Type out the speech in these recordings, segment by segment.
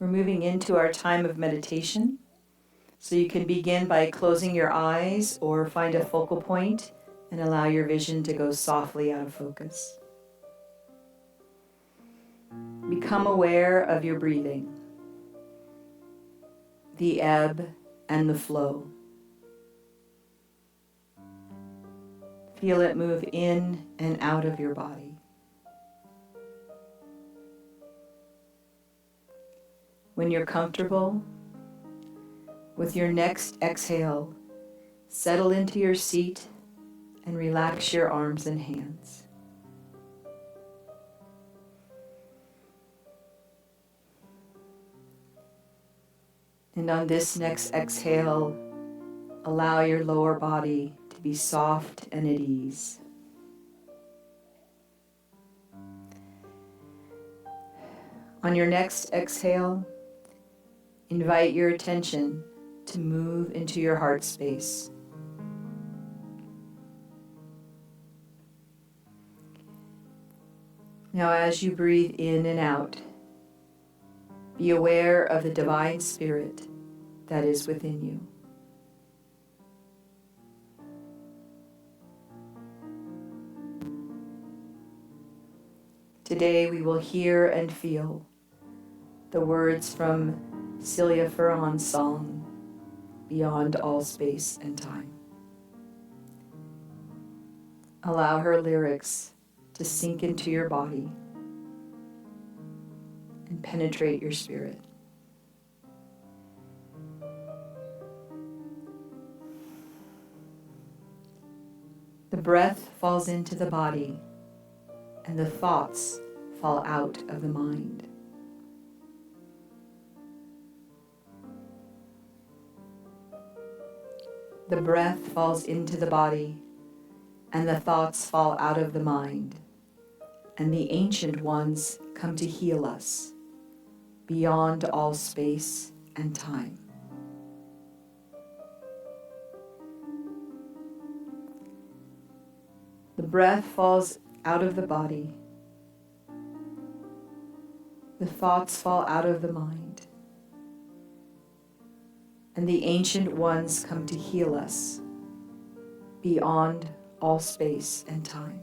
We're moving into our time of meditation. So you can begin by closing your eyes or find a focal point and allow your vision to go softly out of focus. Become aware of your breathing, the ebb and the flow. Feel it move in and out of your body. When you're comfortable, with your next exhale, settle into your seat and relax your arms and hands. And on this next exhale, allow your lower body to be soft and at ease. On your next exhale, invite your attention to move into your heart space. Now, as you breathe in and out, be aware of the divine spirit that is within you. Today we will hear and feel the words from Celia Ferran's song, Beyond All Space and Time. Allow her lyrics to sink into your body and penetrate your spirit. The breath falls into the body and the thoughts fall out of the mind. The breath falls into the body and the thoughts fall out of the mind, and the ancient ones come to heal us beyond all space and time. The breath falls out of the body. The thoughts fall out of the mind, and the ancient ones come to heal us beyond all space and time.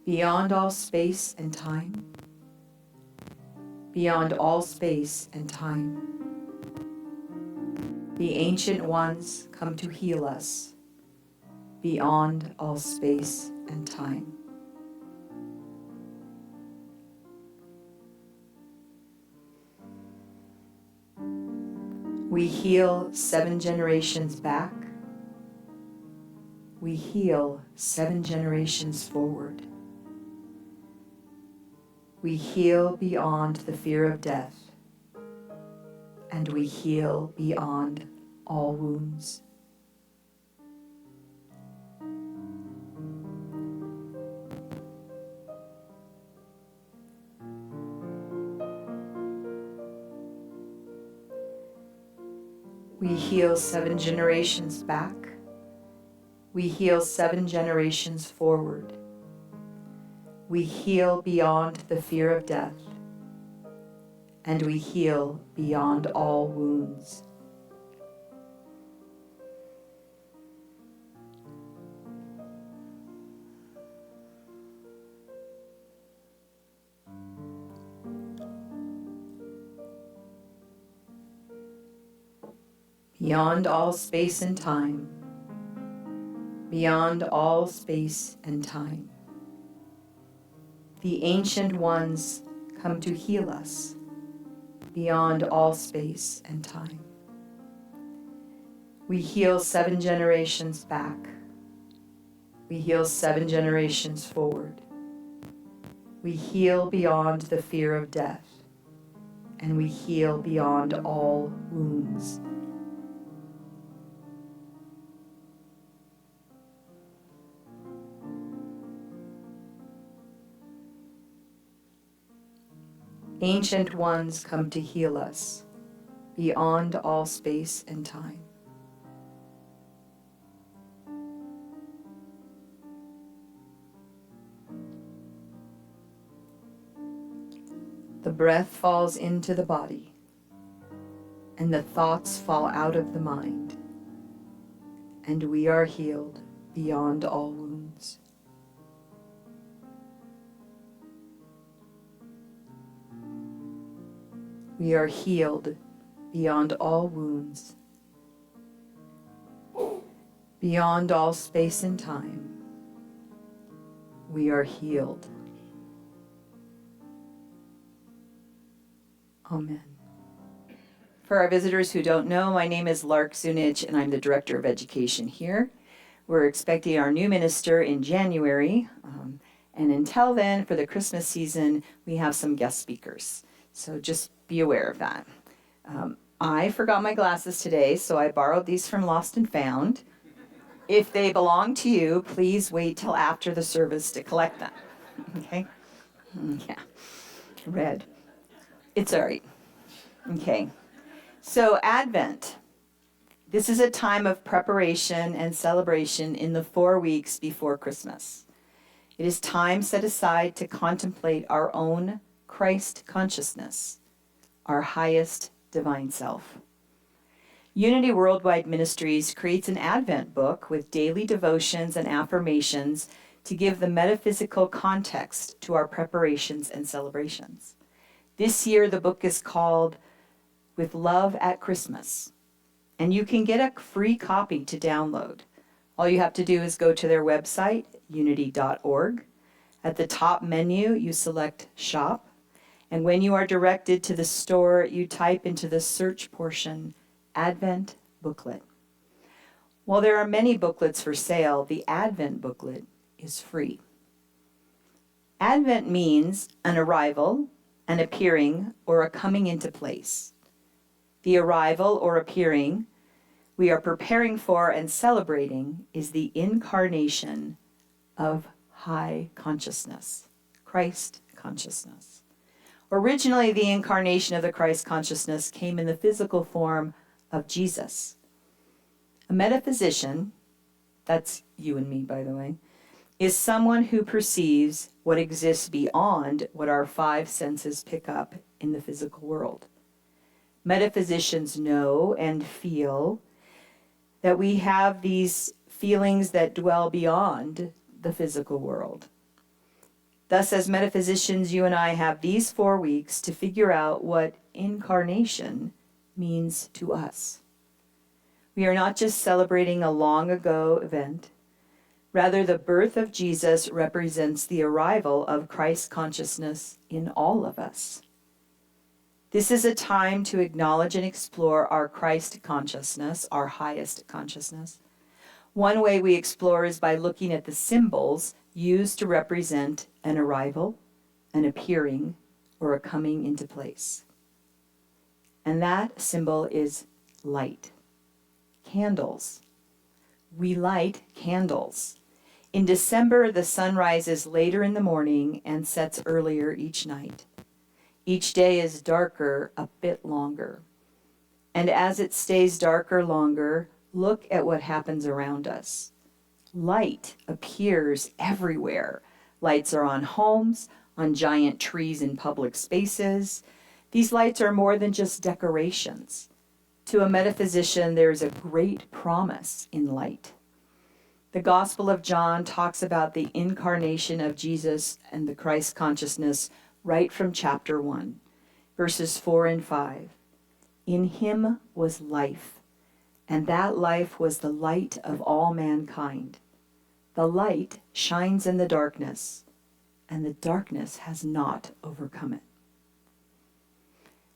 Beyond all space and time. Beyond all space and time. The ancient ones come to heal us beyond all space and time. We heal 7 generations back. We heal 7 generations forward. We heal beyond the fear of death, and we heal beyond all wounds. We heal 7 generations back. We heal 7 generations forward. We heal beyond the fear of death, and we heal beyond all wounds. Beyond all space and time. Beyond all space and time. The ancient ones come to heal us beyond all space and time. We heal 7 generations back. We heal 7 generations forward. We heal beyond the fear of death, and we heal beyond all wounds. Ancient ones come to heal us beyond all space and time. The breath falls into the body, and the thoughts fall out of the mind, and we are healed beyond all wounds. We are healed beyond all wounds, beyond all space and time. We are healed. Amen. For our visitors who don't know, my name is Lark Zunich, and I'm the Director of Education here. We're expecting our new minister in January, and until then, for the Christmas season, we have some guest speakers. So just be aware of that. I forgot my glasses today, so I borrowed these from Lost and Found. If they belong to you, please wait till after the service to collect them. Okay? Yeah. Red. It's all right. Okay. So Advent. This is a time of preparation and celebration in the 4 weeks before Christmas. It is time set aside to contemplate our own Christ consciousness, our highest divine self. Unity Worldwide Ministries creates an Advent book with daily devotions and affirmations to give the metaphysical context to our preparations and celebrations. This year, the book is called With Love at Christmas, and you can get a free copy to download. All you have to do is go to their website, unity.org. At the top menu, you select Shop, and when you are directed to the store, you type into the search portion, Advent Booklet. While there are many booklets for sale, the Advent booklet is free. Advent means an arrival, an appearing, or a coming into place. The arrival or appearing we are preparing for and celebrating is the incarnation of high consciousness, Christ consciousness. Originally, the incarnation of the Christ consciousness came in the physical form of Jesus. A metaphysician, that's you and me, by the way, is someone who perceives what exists beyond what our 5 senses pick up in the physical world. Metaphysicians know and feel that we have these feelings that dwell beyond the physical world. Thus, as metaphysicians, you and I have these 4 weeks to figure out what incarnation means to us. We are not just celebrating a long ago event. Rather, the birth of Jesus represents the arrival of Christ consciousness in all of us. This is a time to acknowledge and explore our Christ consciousness, our highest consciousness. One way we explore is by looking at the symbols used to represent an arrival, an appearing, or a coming into place. And that symbol is light. Candles. We light candles. In December, the sun rises later in the morning and sets earlier each night. Each day is darker a bit longer. And as it stays darker longer, look at what happens around us. Light appears everywhere. Lights are on homes, on giant trees in public spaces. These lights are more than just decorations. To a metaphysician, there is a great promise in light. The Gospel of John talks about the incarnation of Jesus and the Christ consciousness right from chapter 1, verses 4 and 5. In him was life, and that life was the light of all mankind. The light shines in the darkness, and the darkness has not overcome it.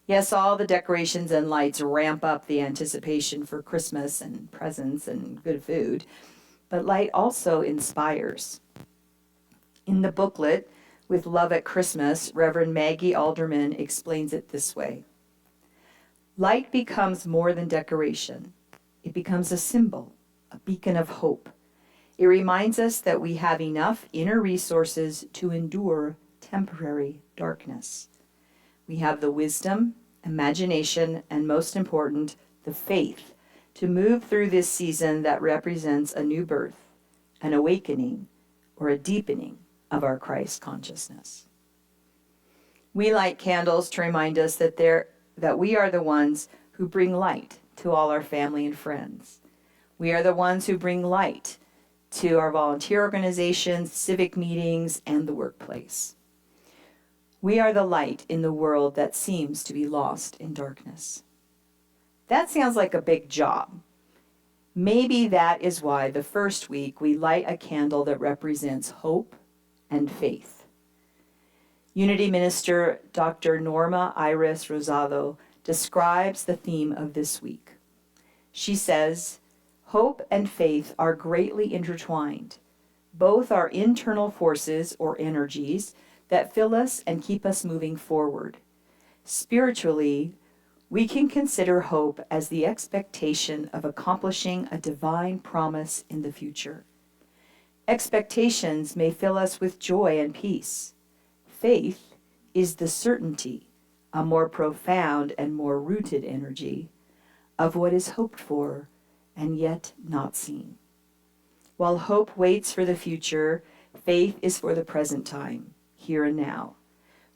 Yes, all the decorations and lights ramp up the anticipation for Christmas and presents and good food, but light also inspires. In the booklet, With Love at Christmas, Reverend Maggie Alderman explains it this way. Light becomes more than decoration. It becomes a symbol, a beacon of hope. It reminds us that we have enough inner resources to endure temporary darkness. We have the wisdom, imagination, and most important, the faith to move through this season that represents a new birth, an awakening, or a deepening of our Christ consciousness. We light candles to remind us that we are the ones who bring light to all our family and friends. We are the ones who bring light to our volunteer organizations, civic meetings, and the workplace. We are the light in the world that seems to be lost in darkness. That sounds like a big job. Maybe that is why the first week we light a candle that represents hope and faith. Unity Minister Dr. Norma Iris Rosado describes the theme of this week. She says, "Hope and faith are greatly intertwined. Both are internal forces or energies that fill us and keep us moving forward. Spiritually, we can consider hope as the expectation of accomplishing a divine promise in the future. Expectations may fill us with joy and peace. Faith is the certainty, a more profound and more rooted energy, of what is hoped for and yet not seen. While hope waits for the future, faith is for the present time, here and now.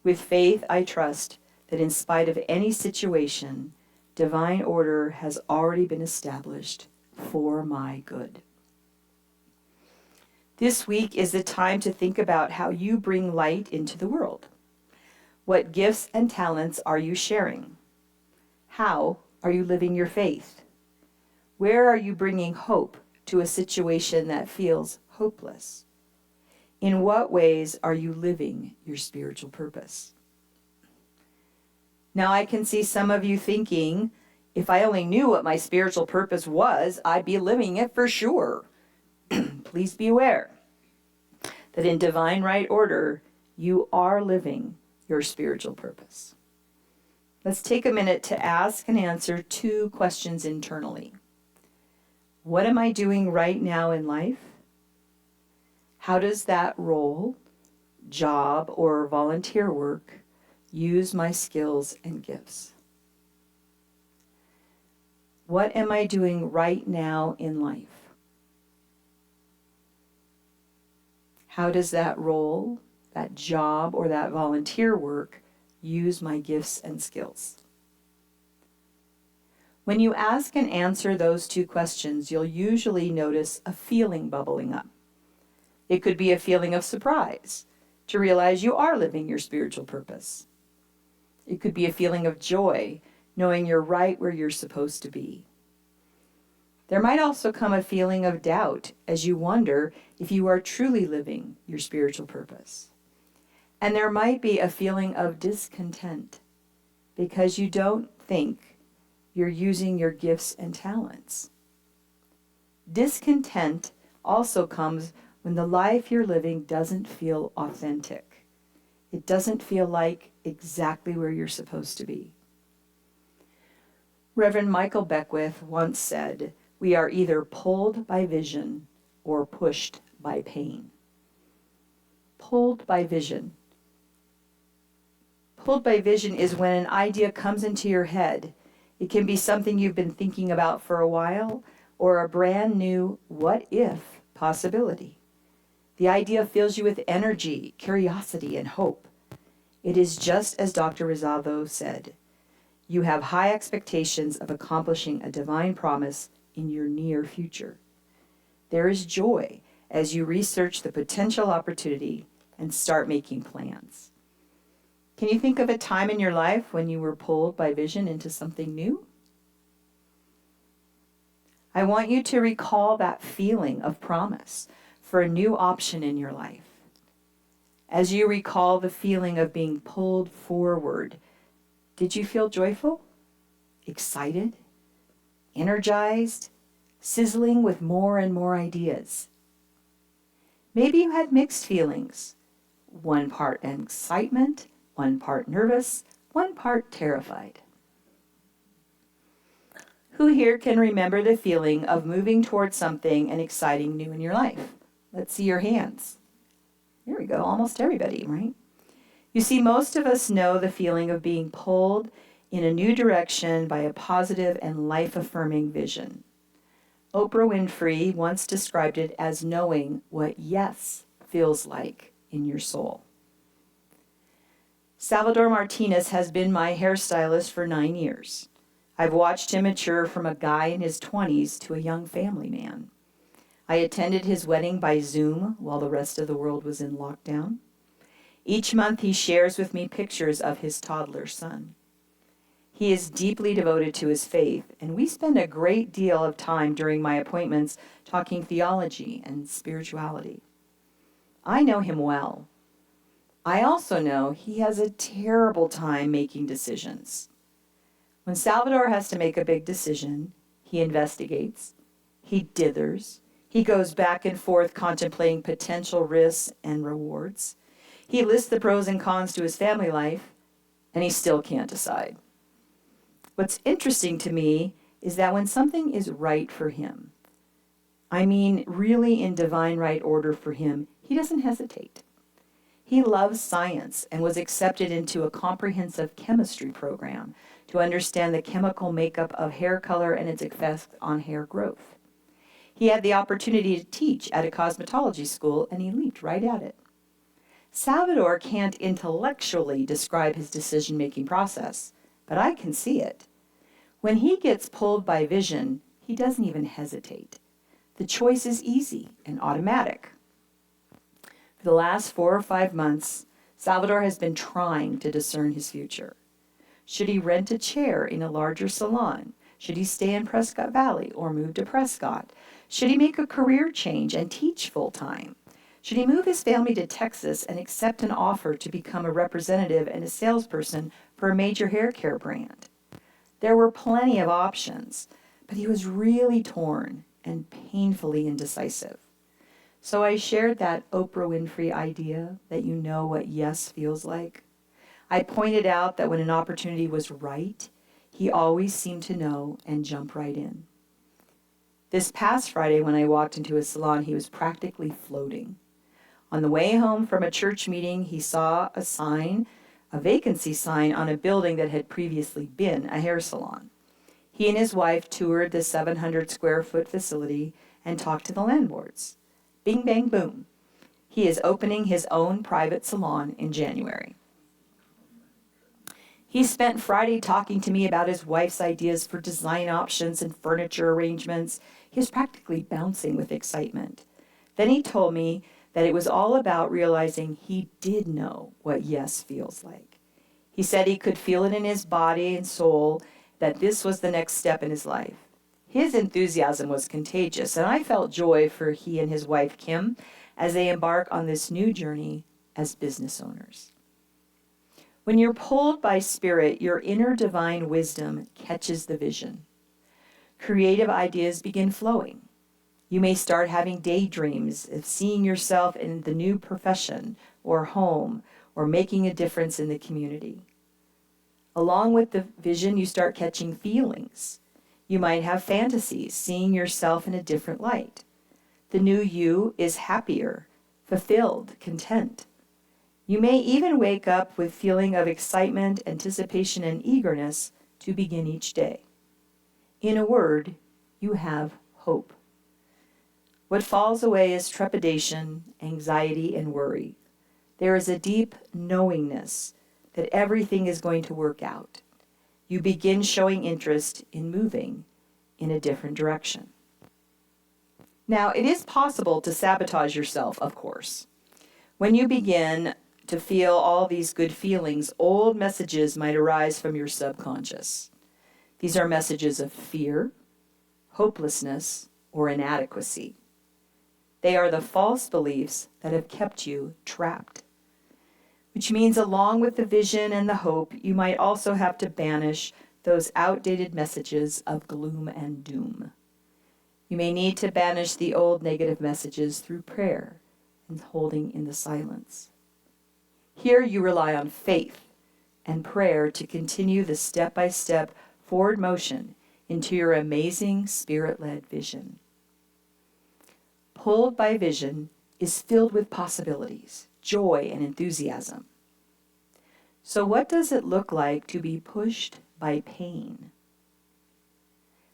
With faith, I trust that in spite of any situation, divine order has already been established for my good." This week is the time to think about how you bring light into the world. What gifts and talents are you sharing? How are you living your faith? Where are you bringing hope to a situation that feels hopeless? In what ways are you living your spiritual purpose? Now, I can see some of you thinking, if I only knew what my spiritual purpose was, I'd be living it for sure. Please be aware that in divine right order, you are living your spiritual purpose. Let's take a minute to ask and answer 2 questions internally. What am I doing right now in life? How does that role, job, or volunteer work use my skills and gifts? What am I doing right now in life? How does that role, that job, or that volunteer work use my gifts and skills? When you ask and answer those 2 questions, you'll usually notice a feeling bubbling up. It could be a feeling of surprise to realize you are living your spiritual purpose. It could be a feeling of joy, knowing you're right where you're supposed to be. There might also come a feeling of doubt as you wonder if you are truly living your spiritual purpose. And there might be a feeling of discontent because you don't think you're using your gifts and talents. Discontent also comes when the life you're living doesn't feel authentic. It doesn't feel like exactly where you're supposed to be. Reverend Michael Beckwith once said, "We are either pulled by vision or pushed by pain." Pulled by vision. Pulled by vision is when an idea comes into your head. It can be something you've been thinking about for a while or a brand new what if possibility. The idea fills you with energy, curiosity, and hope. It is just as Dr. Rosado said, you have high expectations of accomplishing a divine promise in your near future. There is joy as you research the potential opportunity and start making plans. Can you think of a time in your life when you were pulled by vision into something new? I want you to recall that feeling of promise for a new option in your life. As you recall the feeling of being pulled forward, did you feel joyful, excited, energized, sizzling with more and more ideas? Maybe you had mixed feelings, one part excitement, one part nervous, one part terrified. Who here can remember the feeling of moving towards something and exciting new in your life? Let's see your hands. There we go, almost everybody, right? You see, most of us know the feeling of being pulled in a new direction by a positive and life-affirming vision. Oprah Winfrey once described it as knowing what yes feels like in your soul. Salvador Martinez has been my hairstylist for 9 years. I've watched him mature from a guy in his 20s to a young family man. I attended his wedding by Zoom while the rest of the world was in lockdown. Each month he shares with me pictures of his toddler son. He is deeply devoted to his faith, and we spend a great deal of time during my appointments talking theology and spirituality. I know him well. I also know he has a terrible time making decisions. When Salvador has to make a big decision, he investigates, he dithers, he goes back and forth contemplating potential risks and rewards. He lists the pros and cons to his family life, and he still can't decide. What's interesting to me is that when something is right for him, I mean really in divine right order for him, he doesn't hesitate. He loves science and was accepted into a comprehensive chemistry program to understand the chemical makeup of hair color and its effect on hair growth. He had the opportunity to teach at a cosmetology school, and he leaped right at it. Salvador can't intellectually describe his decision-making process, but I can see it. When he gets pulled by vision, he doesn't even hesitate. The choice is easy and automatic. For the last 4 or 5 months, Salvador has been trying to discern his future. Should he rent a chair in a larger salon? Should he stay in Prescott Valley or move to Prescott? Should he make a career change and teach full-time? Should he move his family to Texas and accept an offer to become a representative and a salesperson for a major hair care brand? There were plenty of options, but he was really torn and painfully indecisive. So I shared that Oprah Winfrey idea that you know what yes feels like. I pointed out that when an opportunity was right, he always seemed to know and jump right in. This past Friday, when I walked into his salon, he was practically floating. On the way home from a church meeting, he saw a vacancy sign on a building that had previously been a hair salon. He and his wife toured the 700 square foot facility and talked to the landlords. Bing, bang, boom. He is opening his own private salon in January. He spent Friday talking to me about his wife's ideas for design options and furniture arrangements. He was practically bouncing with excitement. Then he told me that it was all about realizing he did know what yes feels like. He said he could feel it in his body and soul that this was the next step in his life. His enthusiasm was contagious, and I felt joy for he and his wife, Kim, as they embark on this new journey as business owners. When you're pulled by spirit, your inner divine wisdom catches the vision. Creative ideas begin flowing. You may start having daydreams of seeing yourself in the new profession or home or making a difference in the community. Along with the vision, you start catching feelings. You might have fantasies, seeing yourself in a different light. The new you is happier, fulfilled, content. You may even wake up with feeling of excitement, anticipation, and eagerness to begin each day. In a word, you have hope. What falls away is trepidation, anxiety, and worry. There is a deep knowingness that everything is going to work out. You begin showing interest in moving in a different direction. Now, it is possible to sabotage yourself, of course. When you begin to feel all these good feelings, old messages might arise from your subconscious. These are messages of fear, hopelessness, or inadequacy. They are the false beliefs that have kept you trapped. Which means along with the vision and the hope, you might also have to banish those outdated messages of gloom and doom. You may need to banish the old negative messages through prayer and holding in the silence. Here you rely on faith and prayer to continue the step-by-step forward motion into your amazing spirit-led vision. Pulled by vision is filled with possibilities, joy, and enthusiasm. So what does it look like to be pushed by pain?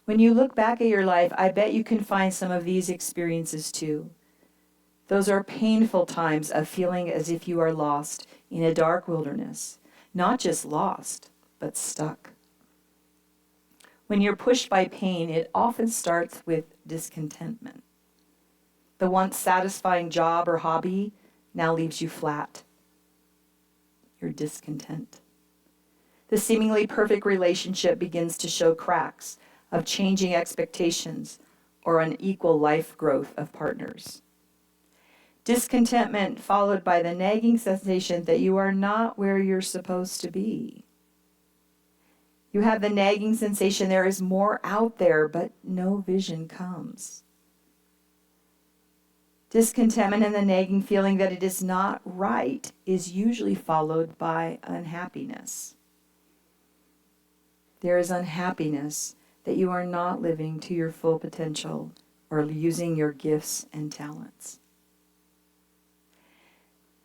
When you look back at your life, I bet you can find some of these experiences too. Those are painful times of feeling as if you are lost in a dark wilderness, not just lost, but stuck. When you're pushed by pain, it often starts with discontentment. The once satisfying job or hobby now leaves you flat. You're discontent. The seemingly perfect relationship begins to show cracks of changing expectations or unequal life growth of partners. Discontentment followed by the nagging sensation that you are not where you're supposed to be. You have the nagging sensation there is more out there, but no vision comes. Discontentment and the nagging feeling that it is not right is usually followed by unhappiness. There is unhappiness that you are not living to your full potential or using your gifts and talents.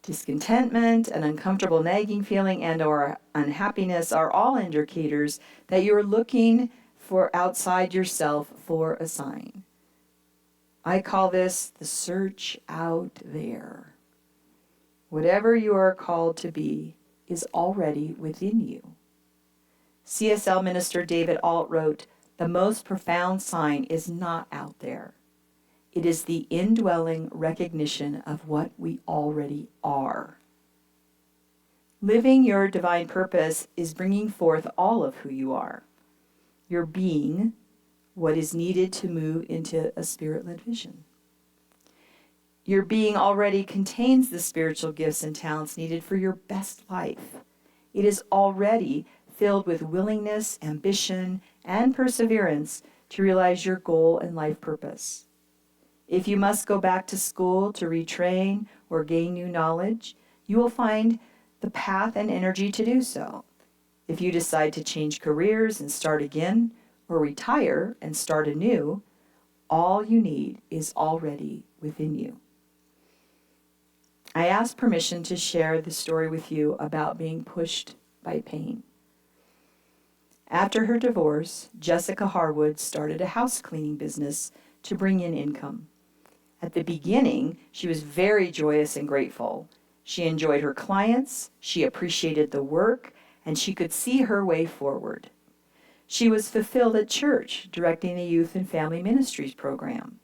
Discontentment, an uncomfortable nagging feeling, and or unhappiness are all indicators that you are looking for outside yourself for a sign. I call this the search out there. Whatever you are called to be is already within you. CSL minister David Alt wrote, "The most profound sign is not out there. It is the indwelling recognition of what we already are." Living your divine purpose is bringing forth all of who you are. Your being, what is needed to move into a spirit-led vision. Your being already contains the spiritual gifts and talents needed for your best life. It is already filled with willingness, ambition, and perseverance to realize your goal and life purpose. If you must go back to school to retrain or gain new knowledge, you will find the path and energy to do so. If you decide to change careers and start again, or retire and start anew, all you need is already within you. I asked permission to share the story with you about being pushed by pain. After her divorce, Jessica Harwood started a house cleaning business to bring in income. At the beginning, she was very joyous and grateful. She enjoyed her clients, she appreciated the work, and she could see her way forward. She was fulfilled at church, directing the youth and family ministries program.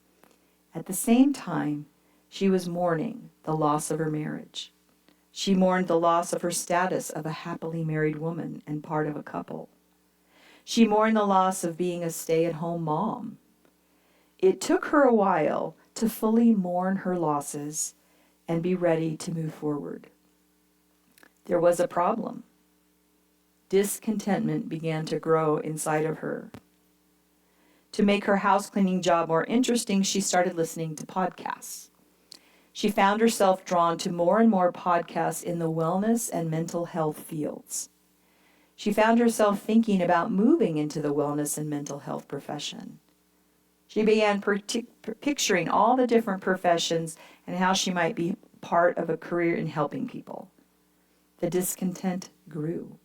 At the same time, she was mourning the loss of her marriage. She mourned the loss of her status of a happily married woman and part of a couple. She mourned the loss of being a stay-at-home mom. It took her a while to fully mourn her losses and be ready to move forward. There was a problem. Discontentment began to grow inside of her. To make her house cleaning job more interesting, she started listening to podcasts. She found herself drawn to more and more podcasts in the wellness and mental health fields. She found herself thinking about moving into the wellness and mental health profession. She began picturing all the different professions and how she might be part of a career in helping people. The discontent grew,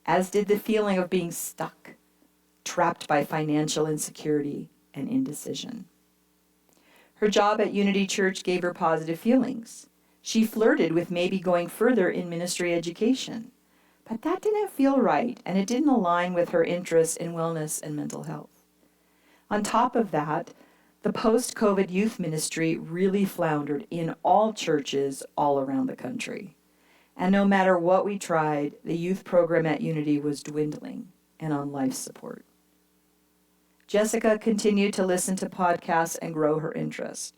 as did the feeling of being stuck, trapped by financial insecurity and indecision. Her job at Unity Church gave her positive feelings. She flirted with maybe going further in ministry education, but that didn't feel right, and it didn't align with her interests in wellness and mental health. On top of that, the post-COVID youth ministry really floundered in all churches all around the country. And no matter what we tried, the youth program at Unity was dwindling and on life support. Jessica continued to listen to podcasts and grow her interest.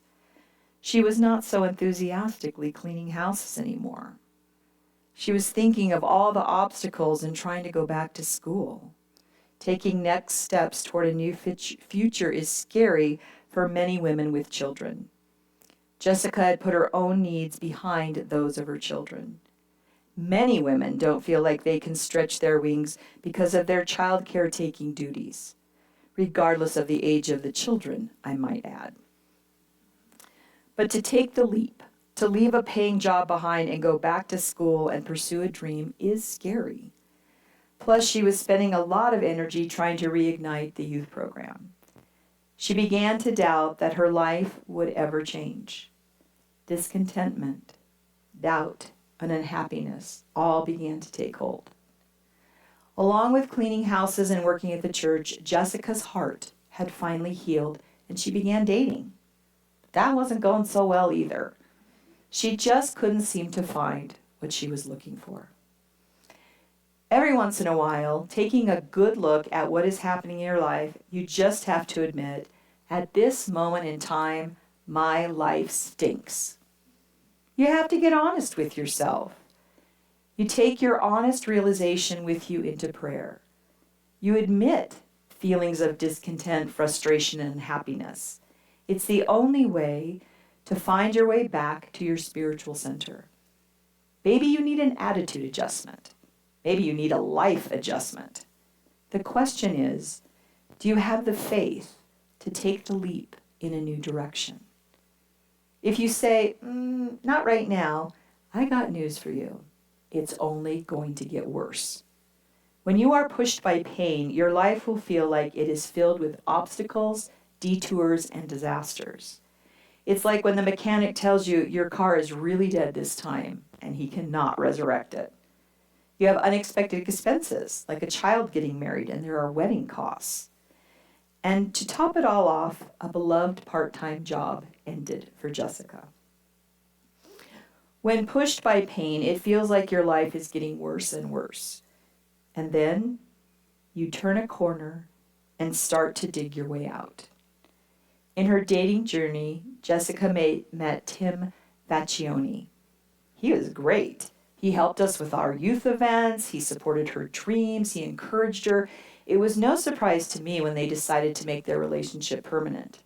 She was not so enthusiastically cleaning houses anymore. She was thinking of all the obstacles in trying to go back to school. Taking next steps toward a new future is scary for many women with children. Jessica had put her own needs behind those of her children. Many women don't feel like they can stretch their wings because of their child caretaking duties, regardless of the age of the children, I might add. But to take the leap, to leave a paying job behind and go back to school and pursue a dream is scary. Plus, she was spending a lot of energy trying to reignite the youth program. She began to doubt that her life would ever change. Discontentment, doubt, and unhappiness all began to take hold. Along with cleaning houses and working at the church, Jessica's heart had finally healed and she began dating. That wasn't going so well either. She just couldn't seem to find what she was looking for. Every once in a while, taking a good look at what is happening in your life, you just have to admit, at this moment in time, my life stinks. You have to get honest with yourself. You take your honest realization with you into prayer. You admit feelings of discontent, frustration, and unhappiness. It's the only way to find your way back to your spiritual center. Maybe you need an attitude adjustment. Maybe you need a life adjustment. The question is, do you have the faith to take the leap in a new direction? If you say, not right now, I got news for you. It's only going to get worse. When you are pushed by pain, your life will feel like it is filled with obstacles, detours, and disasters. It's like when the mechanic tells you your car is really dead this time and he cannot resurrect it. You have unexpected expenses, like a child getting married, and there are wedding costs. And to top it all off, a beloved part-time job ended for Jessica. When pushed by pain, it feels like your life is getting worse and worse. And then you turn a corner and start to dig your way out. In her dating journey, Jessica met Tim Vaccioni. He was great. He helped us with our youth events. He supported her dreams. He encouraged her. It was no surprise to me when they decided to make their relationship permanent.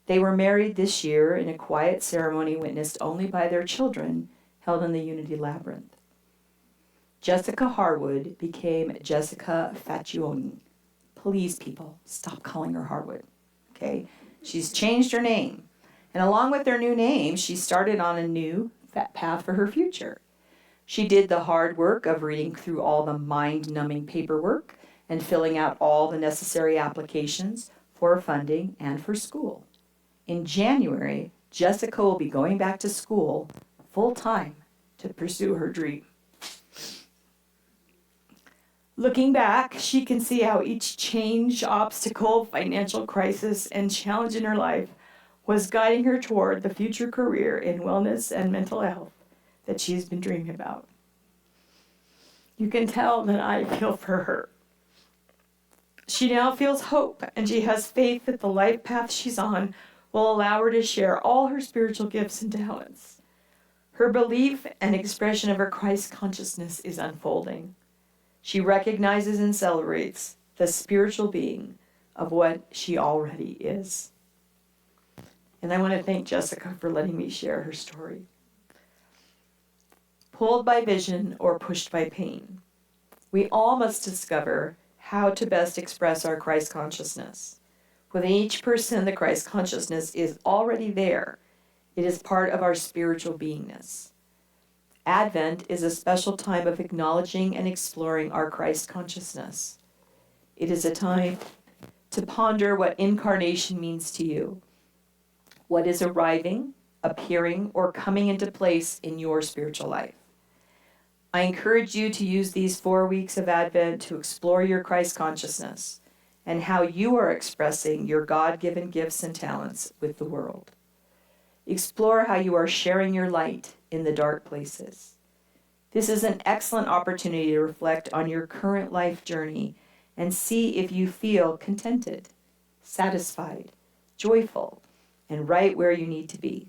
They were married this year in a quiet ceremony witnessed only by their children, held in the Unity Labyrinth. Jessica Harwood became Jessica Faccioni. Please, people, stop calling her Harwood, okay? She's changed her name. And along with her new name, she started on a new path for her future. She did the hard work of reading through all the mind-numbing paperwork and filling out all the necessary applications for funding and for school. In January, Jessica will be going back to school full-time to pursue her dream. Looking back, she can see how each change, obstacle, financial crisis, and challenge in her life was guiding her toward the future career in wellness and mental health that she's been dreaming about. You can tell that I feel for her. She now feels hope, and she has faith that the life path she's on will allow her to share all her spiritual gifts and talents. Her belief and expression of her Christ consciousness is unfolding. She recognizes and celebrates the spiritual being of what she already is. And I want to thank Jessica for letting me share her story. Pulled by vision or pushed by pain, we all must discover how to best express our Christ consciousness. Within each person, the Christ consciousness is already there. It is part of our spiritual beingness. Advent is a special time of acknowledging and exploring our Christ consciousness. It is a time to ponder what incarnation means to you, what is arriving, appearing, or coming into place in your spiritual life. I encourage you to use these 4 weeks of Advent to explore your Christ consciousness and how you are expressing your God-given gifts and talents with the world. Explore how you are sharing your light in the dark places. This is an excellent opportunity to reflect on your current life journey and see if you feel contented, satisfied, joyful, and right where you need to be.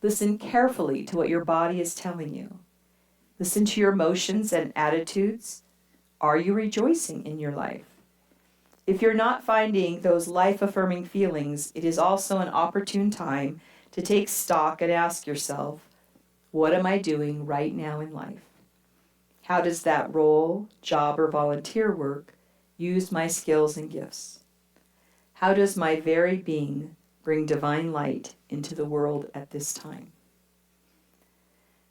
Listen carefully to what your body is telling you. Listen to your emotions and attitudes. Are you rejoicing in your life? If you're not finding those life-affirming feelings, it is also an opportune time to take stock and ask yourself, what am I doing right now in life? How does that role, job, or volunteer work use my skills and gifts? How does my very being bring divine light into the world at this time?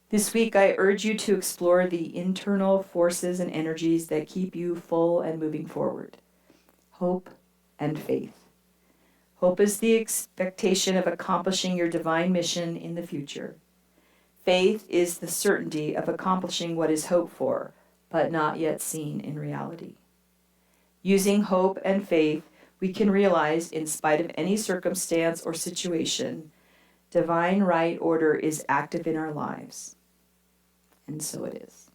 This week, I urge you to explore the internal forces and energies that keep you full and moving forward. Hope and faith. Hope is the expectation of accomplishing your divine mission in the future. Faith is the certainty of accomplishing what is hoped for, but not yet seen in reality. Using hope and faith, we can realize, in spite of any circumstance or situation, divine right order is active in our lives. And so it is.